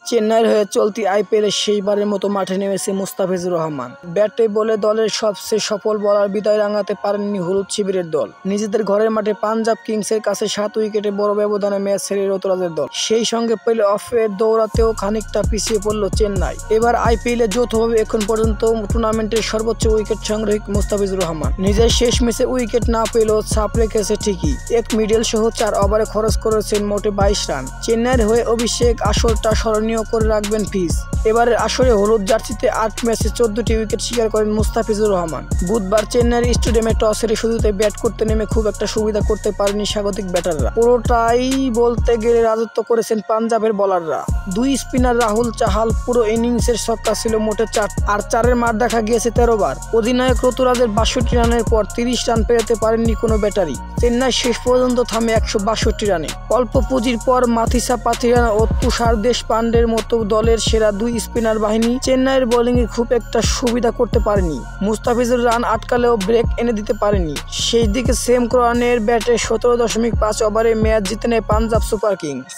চেন্নাইয়ের হয়ে চলতি আইপিএলে শেষবারের মতো মাঠে নেমেছে মুস্তাফিজুর রহমান। ব্যাটে বলে দলের সবচেয়ে সফল বোলার বিদায় রাঙাতে পারেননি হলুদ শিবিরের দল। নিজেদের ঘরের মাঠে পাঞ্জাব কিংসের কাছে 7 উইকেটে বড় ব্যবধানে ম্যাচ হেরে ঋতুরাজের দল। সেই সঙ্গে প্লে অফের দৌড়াতেও খানিকটা পিছিয়ে পড়ল চেন্নাই। এবার আইপিএলে যৌথভাবে এখন পর্যন্ত টুর্নামেন্টের সর্বোচ্চ উইকেট সংগ্রাহী মুস্তাফিজুর রহমান। নিজের শেষ ম্যাচে উইকেট না পেলেও ছাপ রেখেছে ঠিকই। এক মিডল সহ 4 ওভারে খরচ করেছেন মোটে 22 রান। চেন্নাইয়ের হয়ে অভিষেক আসরটা স্মরণীয় করে রাখবেন ফিজ। এবারের আসরে হলুদ জার্সিতে 8 ম্যাচে 14টি উইকেট শিকার করেন মুস্তাফিজুর রহমান। বুধবার চেন্নাইয়ের স্টেডিয়ামে টস হেরে শুরুতে ব্যাট করতে নেমে খুব একটা সুবিধা করতে পারেনি স্বাগতিক ব্যাটাররা। পুরোটাই বলতে গেলে রাজত্ব করেছেন পাঞ্জাবের বোলাররা। 2 স্পিনার রাহুল চাহাল পুরো ইনিংসের ছক্কা ছিল মোটে 4 আর 4-এর মার দেখা গিয়েছে 13 বার। অধিনায়ক ঋতুরাজের 62 রানের পর 30 রান পেরোতে পারেননি কোনো ব্যাটারি। চেন্নাই শেষ পর্যন্ত থামে 162 রানে। অল্প পুঁজির পর মাথিসা পাথিরান ও তুষার দেশপান্ডের মতো দলের সেরা 2 স্পিনার বাহিনী চেন্নাইয়ের বোলিংয়ে খুব একটা সুবিধা করতে পারেনি। মুস্তাফিজুর রান আটকালেও ব্রেক এনে দিতে পারেনি। শেষ দিকে সেম ক্রনের ব্যাটে 17.5 ওভারে ম্যাচ জিতে নেয় পাঞ্জাব সুপার কিংস।